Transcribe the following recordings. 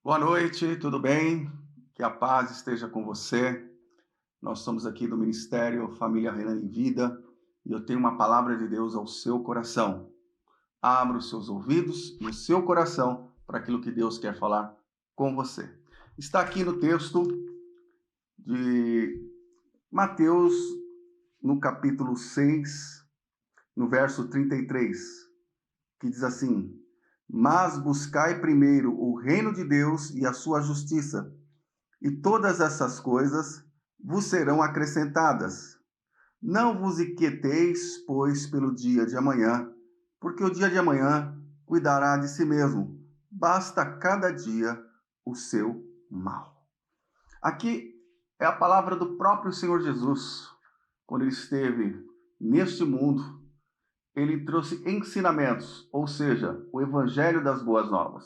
Boa noite, tudo bem? Que a paz esteja com você. Nós somos aqui do Ministério Família Reina em Vida e eu tenho uma palavra de Deus ao seu coração. Abra os seus ouvidos e o seu coração para aquilo que Deus quer falar com você. Está aqui no texto de Mateus, no capítulo 6, no verso 33, que diz assim: Mas buscai primeiro o reino de Deus e a sua justiça, e todas essas coisas vos serão acrescentadas. Não vos inquieteis, pois, pelo dia de amanhã, porque o dia de amanhã cuidará de si mesmo. Basta cada dia o seu mal. Aqui é a palavra do próprio Senhor Jesus. Quando ele esteve neste mundo, ele trouxe ensinamentos, ou seja, o evangelho das boas novas.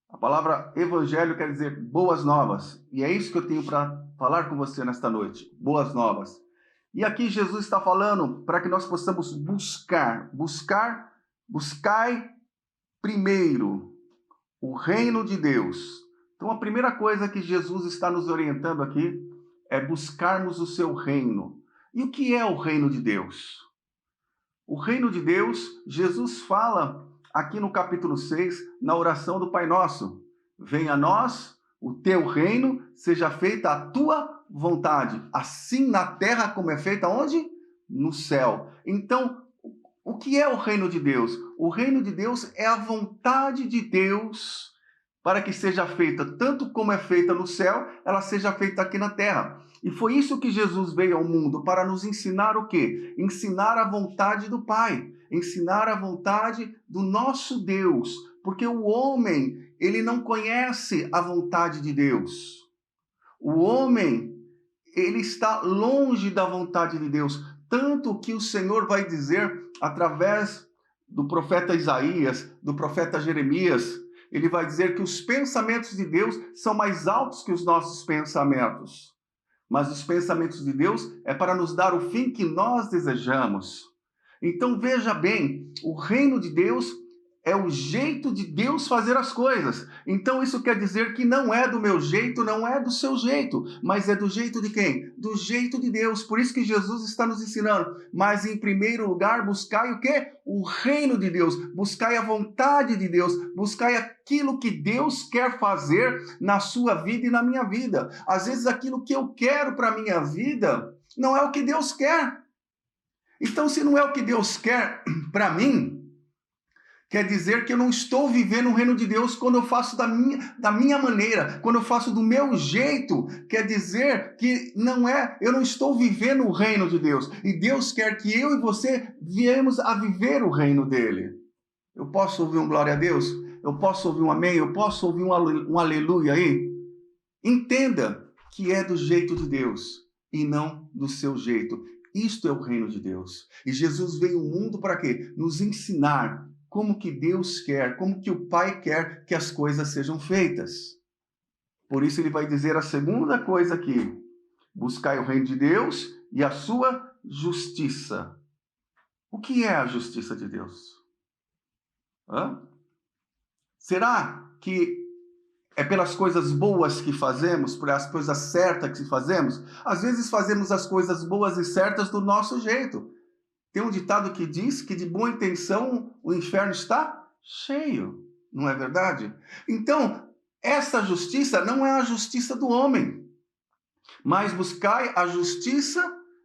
A palavra evangelho quer dizer boas novas, e é isso que eu tenho para falar com você nesta noite, boas novas. E aqui Jesus está falando para que nós possamos buscai primeiro o reino de Deus. Então a primeira coisa que Jesus está nos orientando aqui é buscarmos o seu reino. E o que é o reino de Deus? O reino de Deus, Jesus fala aqui no capítulo 6, na oração do Pai Nosso: venha a nós o teu reino, seja feita a tua vontade, assim na terra como é feita onde? No céu. Então, o que é o reino de Deus? O reino de Deus é a vontade de Deus para que seja feita, tanto como é feita no céu, ela seja feita aqui na terra. E foi isso que Jesus veio ao mundo, para nos ensinar o quê? Ensinar a vontade do Pai, ensinar a vontade do nosso Deus, porque o homem, ele não conhece a vontade de Deus. O homem, ele está longe da vontade de Deus, tanto que o Senhor vai dizer através do profeta Isaías, do profeta Jeremias, ele vai dizer que os pensamentos de Deus são mais altos que os nossos pensamentos. Mas os pensamentos de Deus é para nos dar o fim que nós desejamos. Então veja bem, o reino de Deus é o jeito de Deus fazer as coisas. Então isso quer dizer que não é do meu jeito, não é do seu jeito, mas é do jeito de quem? Do jeito de Deus. Por isso que Jesus está nos ensinando. Mas em primeiro lugar, buscai o quê? O reino de Deus. Buscai a vontade de Deus. Buscai aquilo que Deus quer fazer na sua vida e na minha vida. Às vezes aquilo que eu quero para a minha vida não é o que Deus quer. Então, se não é o que Deus quer para mim, quer dizer que eu não estou vivendo o reino de Deus quando eu faço da minha maneira, quando eu faço do meu jeito. Quer dizer que eu não estou vivendo o reino de Deus. E Deus quer que eu e você viemos a viver o reino dele. Eu posso ouvir um glória a Deus? Eu posso ouvir um amém? Eu posso ouvir um aleluia aí? Entenda que é do jeito de Deus e não do seu jeito. Isto é o reino de Deus. E Jesus veio ao mundo para quê? Nos ensinar como que Deus quer, como que o Pai quer que as coisas sejam feitas. Por isso ele vai dizer a segunda coisa aqui: buscai o reino de Deus e a sua justiça. O que é a justiça de Deus? Será que é pelas coisas boas que fazemos, pelas coisas certas que fazemos? Às vezes fazemos as coisas boas e certas do nosso jeito. Tem um ditado que diz que de boa intenção o inferno está cheio, não é verdade? Então, essa justiça não é a justiça do homem, mas buscai a justiça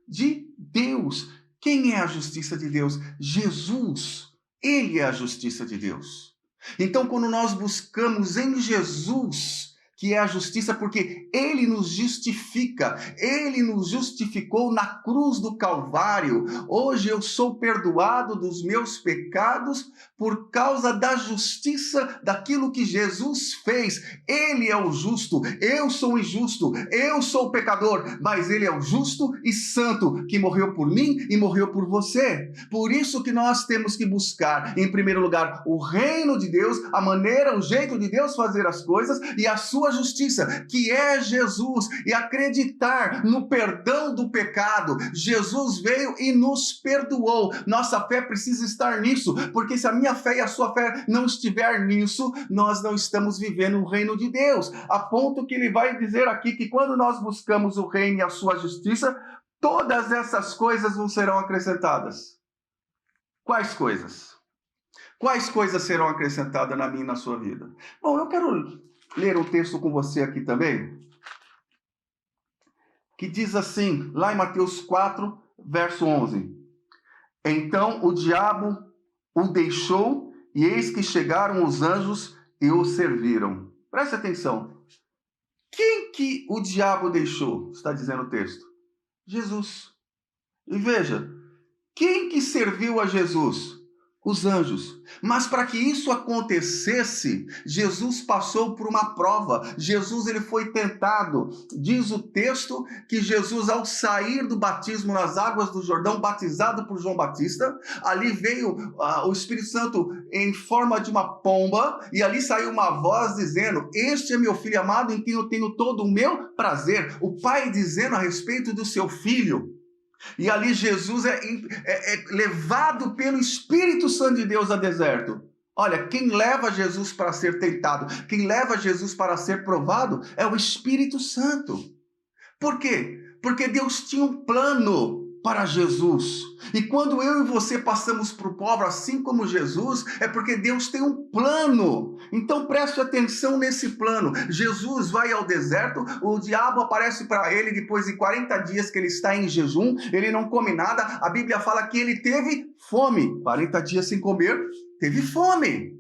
de Deus. Quem é a justiça de Deus? Jesus. Ele é a justiça de Deus. Então, quando nós buscamos em Jesus, que é a justiça, porque ele nos justifica, ele nos justificou na cruz do Calvário. Hoje eu sou perdoado dos meus pecados por causa da justiça daquilo que Jesus fez. Ele é o justo, eu sou injusto, eu sou o pecador, mas ele é o justo e santo que morreu por mim e morreu por você. Por isso que nós temos que buscar, em primeiro lugar, o reino de Deus, a maneira, o jeito de Deus fazer as coisas e a sua sua justiça, que é Jesus, e acreditar no perdão do pecado. Jesus veio e nos perdoou. Nossa fé precisa estar nisso, porque se a minha fé e a sua fé não estiver nisso, nós não estamos vivendo o reino de Deus. A ponto que ele vai dizer aqui que quando nós buscamos o reino e a sua justiça, todas essas coisas não serão acrescentadas. Quais coisas? Quais coisas serão acrescentadas na minha e na sua vida? Bom, eu quero ler um texto com você aqui também, que diz assim, lá em Mateus 4, verso 11. Então o diabo o deixou, e eis que chegaram os anjos e o serviram. Preste atenção. Quem que o diabo deixou? Está dizendo o texto. Jesus. E veja, quem que serviu a Jesus? Os anjos. Mas para que isso acontecesse, Jesus passou por uma prova. Jesus ele foi tentado. Diz o texto que Jesus, ao sair do batismo nas águas do Jordão, batizado por João Batista, ali veio o Espírito Santo em forma de uma pomba, e ali saiu uma voz dizendo: este é meu filho amado, em quem eu tenho todo o meu prazer. O Pai dizendo a respeito do seu filho. E ali Jesus é levado pelo Espírito Santo de Deus ao deserto. Olha, quem leva Jesus para ser tentado, quem leva Jesus para ser provado é o Espírito Santo. Por quê? Porque Deus tinha um plano para Jesus. E quando eu e você passamos por prova, assim como Jesus, é porque Deus tem um plano. Então preste atenção nesse plano. Jesus vai ao deserto, o diabo aparece para ele depois de 40 dias que ele está em jejum, ele não come nada. A Bíblia fala que ele teve fome. 40 dias sem comer, teve fome.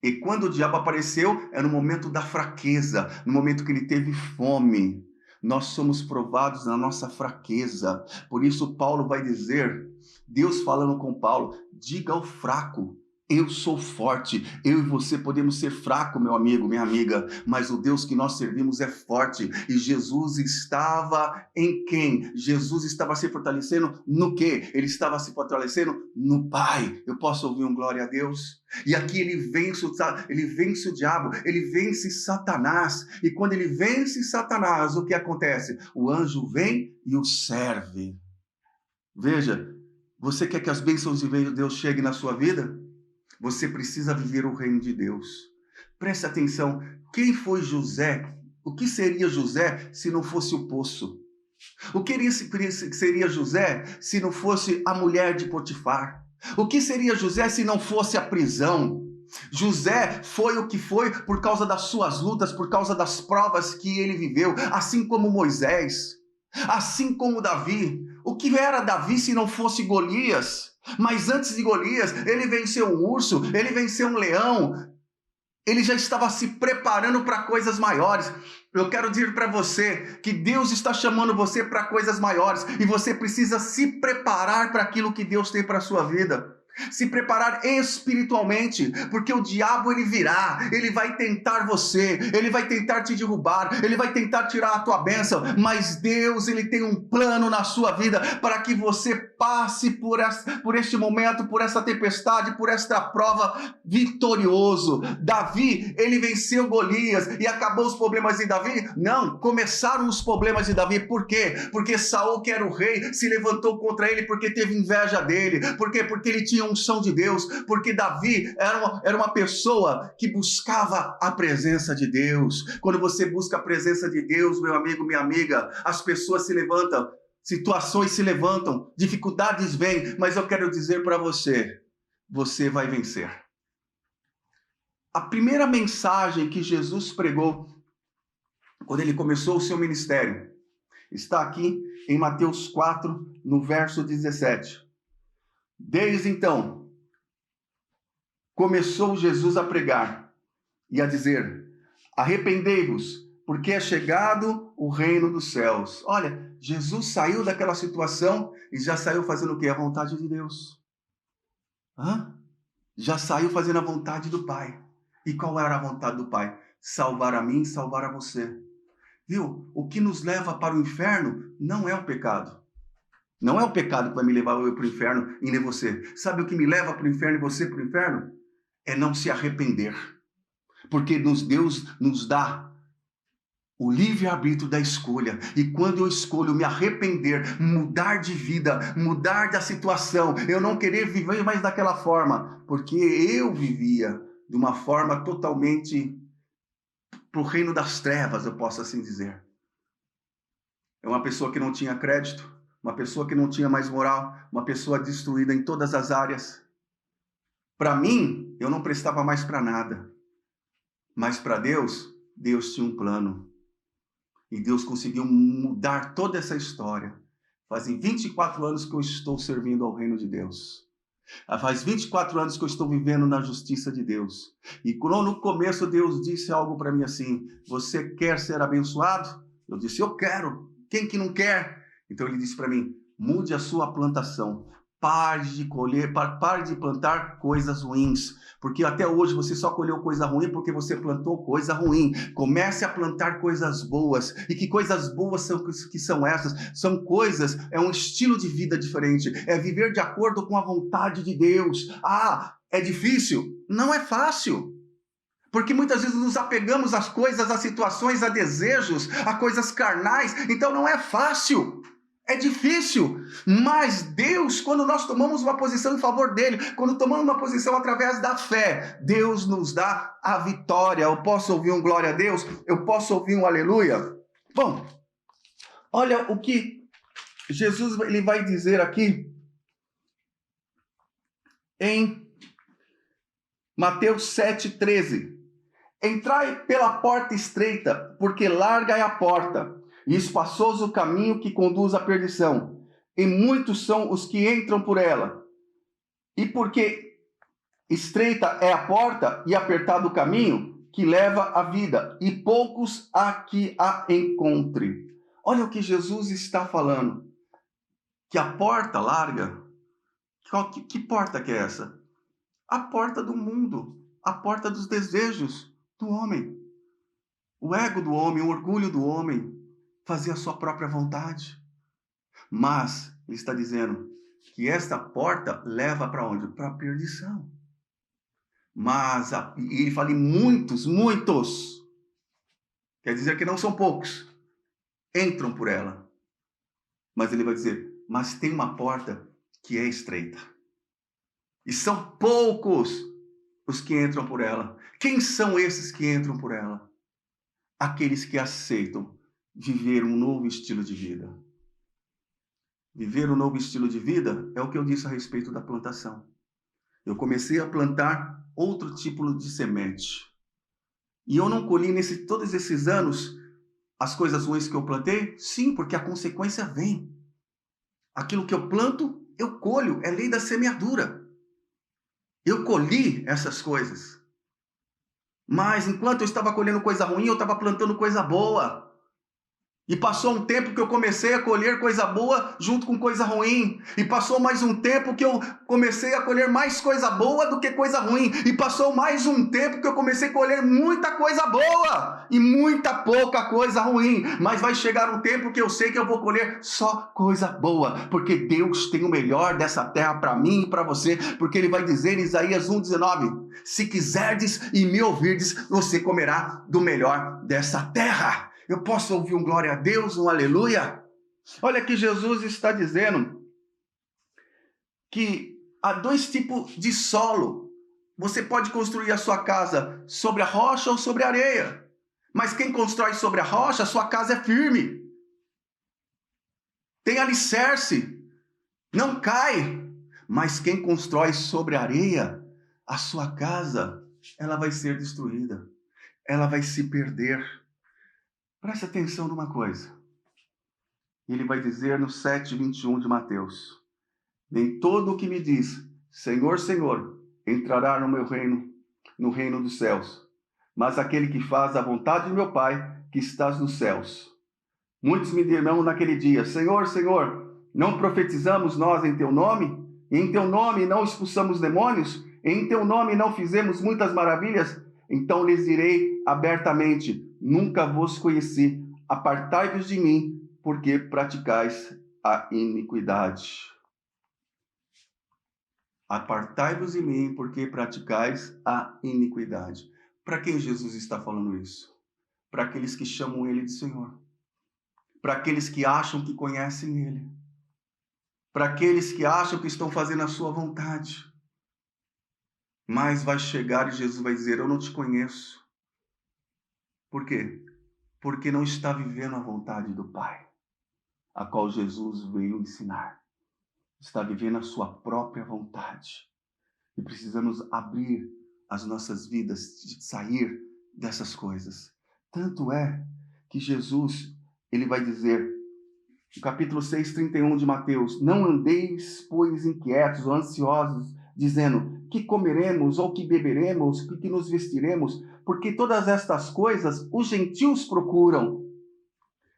E quando o diabo apareceu, é no momento da fraqueza, no momento que ele teve fome. Nós somos provados na nossa fraqueza. Por isso Paulo vai dizer, Deus falando com Paulo, diga ao fraco, eu sou forte. Eu e você podemos ser fracos, meu amigo, minha amiga, mas o Deus que nós servimos é forte. E Jesus estava em quem? Jesus estava se fortalecendo no quê? Ele estava se fortalecendo no Pai. Eu posso ouvir um glória a Deus? E aqui ele vence o diabo, ele vence Satanás. E quando ele vence Satanás, o que acontece? O anjo vem e o serve. Veja, você quer que as bênçãos de Deus cheguem na sua vida? Você precisa viver o reino de Deus. Preste atenção, quem foi José? O que seria José se não fosse o poço? O que seria José se não fosse a mulher de Potifar? O que seria José se não fosse a prisão? José foi o que foi por causa das suas lutas, por causa das provas que ele viveu, assim como Moisés, assim como Davi. O que era Davi se não fosse Golias? Mas antes de Golias, ele venceu um urso, ele venceu um leão, ele já estava se preparando para coisas maiores. Eu quero dizer para você que Deus está chamando você para coisas maiores e você precisa se preparar para aquilo que Deus tem para a sua vida. Se preparar espiritualmente, porque o diabo ele virá, ele vai tentar você, ele vai tentar te derrubar, ele vai tentar tirar a tua bênção, mas Deus ele tem um plano na sua vida para que você passe por este momento, por essa tempestade, por esta prova vitorioso. Davi, ele venceu Golias e acabou os problemas de Davi? Não, começaram os problemas de Davi. Por quê? Porque Saul, que era o rei, se levantou contra ele porque teve inveja dele. Por quê? Porque ele tinha unção de Deus, porque Davi era uma pessoa que buscava a presença de Deus. Quando você busca a presença de Deus, meu amigo, minha amiga, as pessoas se levantam, situações se levantam, dificuldades vêm, mas eu quero dizer para você, você vai vencer. A primeira mensagem que Jesus pregou quando ele começou o seu ministério está aqui em Mateus 4, no verso 17. Desde então, começou Jesus a pregar e a dizer: arrependei-vos, porque é chegado o reino dos céus. Olha, Jesus saiu daquela situação e já saiu fazendo o quê? A vontade de Deus. Já saiu fazendo a vontade do Pai. E qual era a vontade do Pai? Salvar a mim e salvar a você. Viu? O que nos leva para o inferno não é o pecado. Não é o pecado que vai me levar eu para o inferno e nem você. Sabe o que me leva para o inferno e você para o inferno? É não se arrepender. Porque Deus nos dá o livre-arbítrio da escolha. E quando eu escolho me arrepender, mudar de vida, mudar da situação, eu não querer viver mais daquela forma, porque eu vivia de uma forma totalmente para o reino das trevas, eu posso assim dizer. É uma pessoa que não tinha crédito, uma pessoa que não tinha mais moral, uma pessoa destruída em todas as áreas. Para mim, eu não prestava mais para nada. Mas para Deus, Deus tinha um plano. E Deus conseguiu mudar toda essa história. Fazem 24 anos que eu estou servindo ao reino de Deus. Faz 24 anos que eu estou vivendo na justiça de Deus. E quando no começo Deus disse algo para mim assim: você quer ser abençoado? Eu disse: eu quero. Quem que não quer? Então ele disse para mim: mude a sua plantação. Pare de colher, pare de plantar coisas ruins. Porque até hoje você só colheu coisa ruim porque você plantou coisa ruim. Comece a plantar coisas boas. E que coisas boas são essas? São coisas, é um estilo de vida diferente. É viver de acordo com a vontade de Deus. Ah, é difícil? Não é fácil. Porque muitas vezes nos apegamos às coisas, às situações, a desejos, a coisas carnais. Então não é fácil. É difícil, mas Deus, quando nós tomamos uma posição em favor dele, quando tomamos uma posição através da fé, Deus nos dá a vitória. Eu posso ouvir um glória a Deus? Eu posso ouvir um aleluia? Bom, olha o que Jesus ele vai dizer aqui em Mateus 7,13. Entrai pela porta estreita, porque larga é a porta, e espaçoso o caminho que conduz à perdição, e muitos são os que entram por ela. E porque estreita é a porta e apertado o caminho que leva à vida, e poucos há que a encontre. Olha o que Jesus está falando, que a porta larga, que porta que é essa? A porta do mundo, a porta dos desejos do homem. O ego do homem, o orgulho do homem, fazer a sua própria vontade. Mas ele está dizendo que esta porta leva para onde? Para a perdição. Mas e ele fala em muitos, muitos. Quer dizer que não são poucos. Entram por ela. Mas ele vai dizer, mas tem uma porta que é estreita. E são poucos os que entram por ela. Quem são esses que entram por ela? Aqueles que aceitam viver um novo estilo de vida. Viver um novo estilo de vida é o que eu disse a respeito da plantação. Eu comecei a plantar outro tipo de semente. E eu não colhi todos esses anos as coisas ruins que eu plantei? Sim, porque a consequência vem. Aquilo que eu planto, eu colho. É lei da semeadura. Eu colhi essas coisas. Mas enquanto eu estava colhendo coisa ruim, eu estava plantando coisa boa. E passou um tempo que eu comecei a colher coisa boa junto com coisa ruim. E passou mais um tempo que eu comecei a colher mais coisa boa do que coisa ruim. E passou mais um tempo que eu comecei a colher muita coisa boa e muita pouca coisa ruim. Mas vai chegar um tempo que eu sei que eu vou colher só coisa boa. Porque Deus tem o melhor dessa terra para mim e para você. Porque Ele vai dizer em Isaías 1,19: se quiserdes e me ouvirdes, você comerá do melhor dessa terra. Eu posso ouvir um glória a Deus, um aleluia? Olha que Jesus está dizendo que há dois tipos de solo. Você pode construir a sua casa sobre a rocha ou sobre a areia. Mas quem constrói sobre a rocha, a sua casa é firme. Tem alicerce, não cai. Mas quem constrói sobre a areia, a sua casa, ela vai ser destruída. Ela vai se perder. Preste atenção numa coisa. Ele vai dizer no 7,21 de Mateus: nem todo o que me diz, Senhor, Senhor, entrará no meu reino, no reino dos céus, mas aquele que faz a vontade de meu Pai, que estás nos céus. Muitos me dirão naquele dia: Senhor, Senhor, não profetizamos nós em teu nome? Em teu nome não expulsamos demônios? Em teu nome não fizemos muitas maravilhas? Então lhes direi abertamente: nunca vos conheci. Apartai-vos de mim, porque praticais a iniquidade. Apartai-vos de mim, porque praticais a iniquidade. Para quem Jesus está falando isso? Para aqueles que chamam Ele de Senhor. Para aqueles que acham que conhecem Ele. Para aqueles que acham que estão fazendo a sua vontade. Mas vai chegar e Jesus vai dizer: eu não te conheço. Por quê? Porque não está vivendo a vontade do Pai, a qual Jesus veio ensinar. Está vivendo a sua própria vontade. E precisamos abrir as nossas vidas, de sair dessas coisas. Tanto é que Jesus, ele vai dizer, no capítulo 6, 31 de Mateus: não andeis, pois, inquietos ou ansiosos, dizendo, que comeremos, ou que beberemos, que nos vestiremos, porque todas estas coisas os gentios procuram.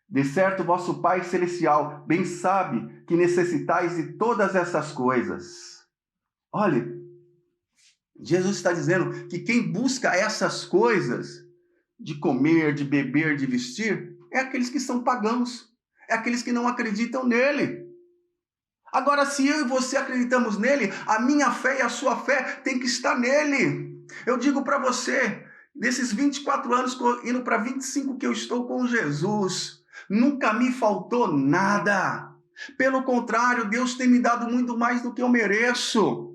De certo, vosso Pai Celestial bem sabe que necessitais de todas essas coisas. Olha, Jesus está dizendo que quem busca essas coisas, de comer, de beber, de vestir, é aqueles que são pagãos, é aqueles que não acreditam nele. Agora, se eu e você acreditamos nele, a minha fé e a sua fé tem que estar nele. Eu digo para você, nesses 24 anos, indo para 25 que eu estou com Jesus, nunca me faltou nada. Pelo contrário, Deus tem me dado muito mais do que eu mereço.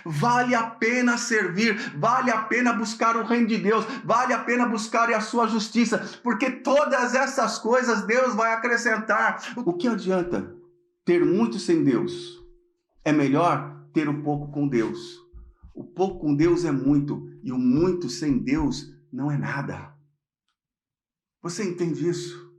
Vale a pena servir, vale a pena buscar o reino de Deus, vale a pena buscar a sua justiça, porque todas essas coisas Deus vai acrescentar. O que adianta ter muito sem Deus? É melhor ter o pouco com Deus. O pouco com Deus é muito, e o muito sem Deus não é nada. Você entende isso?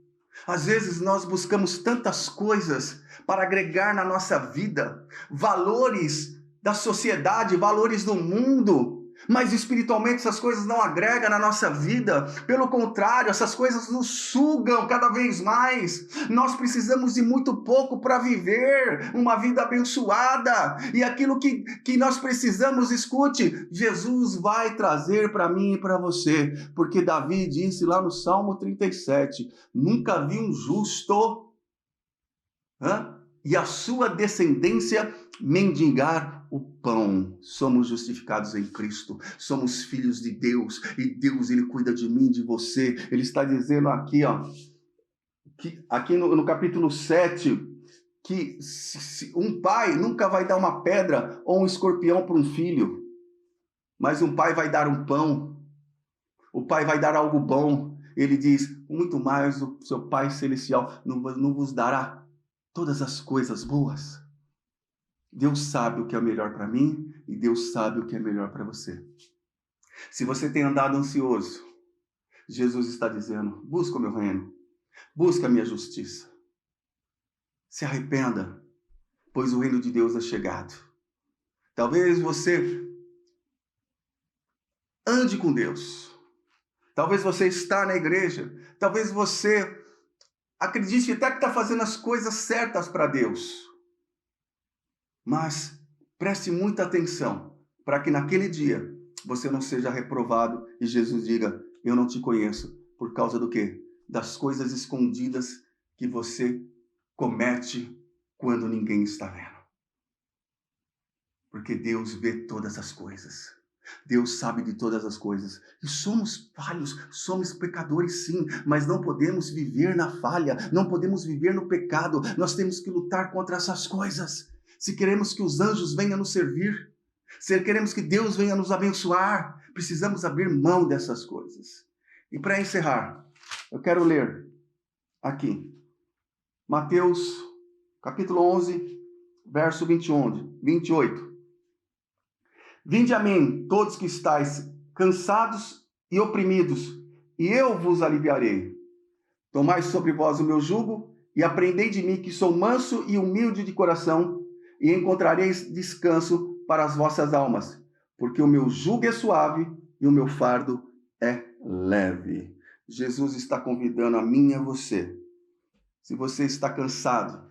Às vezes nós buscamos tantas coisas para agregar na nossa vida, valores da sociedade, valores do mundo, mas espiritualmente essas coisas não agregam na nossa vida. Pelo contrário, essas coisas nos sugam cada vez mais. Nós precisamos de muito pouco para viver uma vida abençoada. E aquilo que nós precisamos, escute, Jesus vai trazer para mim e para você. Porque Davi disse lá no Salmo 37, nunca vi um justo e a sua descendência mendigar o pão. Somos justificados em Cristo, somos filhos de Deus, e Deus, ele cuida de mim, de você. Ele está dizendo aqui, que aqui no capítulo 7, que um pai nunca vai dar uma pedra ou um escorpião para um filho, mas um pai vai dar um pão, o pai vai dar algo bom. Ele diz, muito mais o seu Pai Celestial não vos dará todas as coisas boas. Deus sabe o que é melhor para mim e Deus sabe o que é melhor para você. Se você tem andado ansioso, Jesus está dizendo, busca o meu reino, busca a minha justiça. Se arrependa, pois o reino de Deus é chegado. Talvez você ande com Deus. Talvez você está na igreja. Talvez você acredite até que está fazendo as coisas certas para Deus. Mas preste muita atenção para que naquele dia você não seja reprovado e Jesus diga, eu não te conheço. Por causa do quê? Das coisas escondidas que você comete quando ninguém está vendo. Porque Deus vê todas as coisas. Deus sabe de todas as coisas. E somos falhos, somos pecadores sim, mas não podemos viver na falha, não podemos viver no pecado. Nós temos que lutar contra essas coisas. Se queremos que os anjos venham nos servir, se queremos que Deus venha nos abençoar, precisamos abrir mão dessas coisas. E para encerrar, eu quero ler aqui, Mateus, capítulo 11, verso 28. Vinde a mim, todos que estáis cansados e oprimidos, e eu vos aliviarei. Tomai sobre vós o meu jugo, e aprendei de mim, que sou manso e humilde de coração, e encontrareis descanso para as vossas almas, porque o meu jugo é suave e o meu fardo é leve. Jesus está convidando a mim e a você. Se você está cansado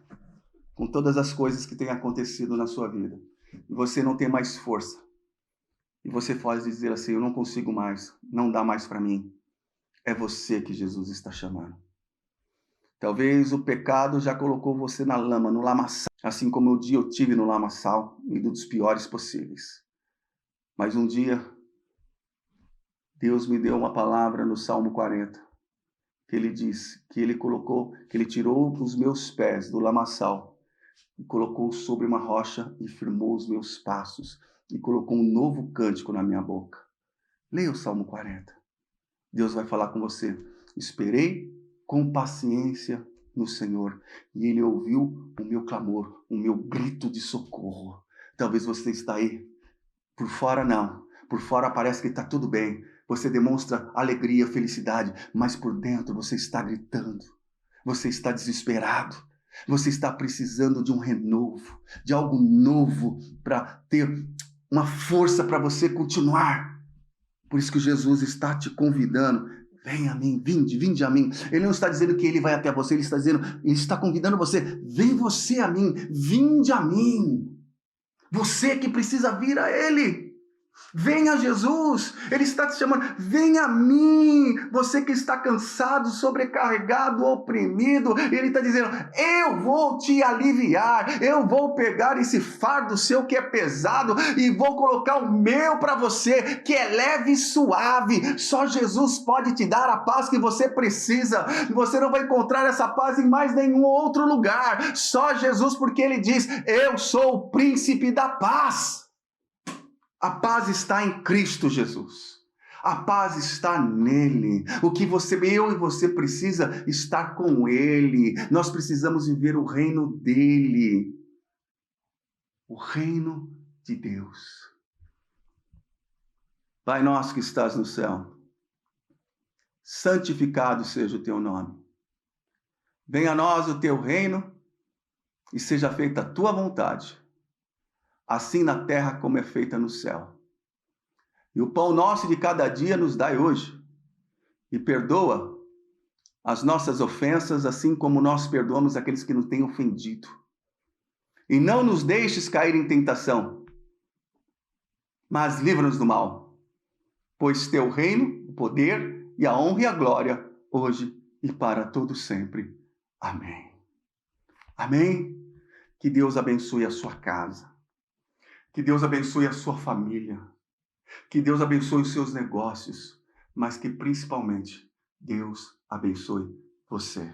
com todas as coisas que têm acontecido na sua vida, e você não tem mais força, e você pode dizer assim, eu não consigo mais, não dá mais para mim, é você que Jesus está chamando. Talvez o pecado já colocou você na lama, no lamaçal, assim como um dia eu tive no lamaçal, e dos piores possíveis. Mas um dia, Deus me deu uma palavra no Salmo 40, que ele diz que ele tirou os meus pés do lamaçal e colocou sobre uma rocha e firmou os meus passos e colocou um novo cântico na minha boca. Leia o Salmo 40. Deus vai falar com você. Esperei com paciência no Senhor e Ele ouviu o meu clamor, o meu grito de socorro. Talvez você está aí, por fora não, por fora parece que está tudo bem, você demonstra alegria, felicidade, mas por dentro você está gritando, você está desesperado, você está precisando de um renovo, de algo novo para ter uma força para você continuar. Por isso que Jesus está te convidando. Vem a mim, vinde a mim. Ele não está dizendo que ele vai até você, ele está convidando você. Vem você a mim, vinde a mim. Você que precisa vir a ele. Venha a Jesus, Ele está te chamando, venha a mim, você que está cansado, sobrecarregado, oprimido, Ele está dizendo, eu vou te aliviar, eu vou pegar esse fardo seu que é pesado e vou colocar o meu para você, que é leve e suave. Só Jesus pode te dar a paz que você precisa, você não vai encontrar essa paz em mais nenhum outro lugar, só Jesus, porque Ele diz, eu sou o príncipe da paz. A paz está em Cristo Jesus. A paz está nele. O que eu e você precisa estar com ele. Nós precisamos viver o reino dele. O reino de Deus. Pai nosso que estás no céu, santificado seja o teu nome. Venha a nós o teu reino e seja feita a tua vontade, assim na terra como é feita no céu. E o pão nosso de cada dia nos dai hoje. E perdoa as nossas ofensas, assim como nós perdoamos aqueles que nos têm ofendido. E não nos deixes cair em tentação, mas livra-nos do mal. Pois teu reino, o poder e a honra e a glória, hoje e para todo sempre. Amém. Amém. Que Deus abençoe a sua casa. Que Deus abençoe a sua família. Que Deus abençoe os seus negócios. Mas que principalmente Deus abençoe você.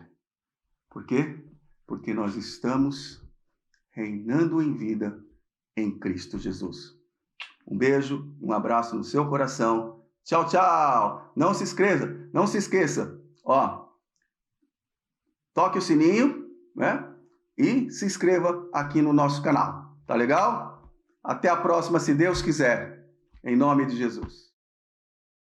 Por quê? Porque nós estamos reinando em vida em Cristo Jesus. Um beijo, um abraço no seu coração. Tchau, tchau. Não se esqueça. Ó, toque o sininho, né? E se inscreva aqui no nosso canal. Tá legal? Até a próxima, se Deus quiser. Em nome de Jesus.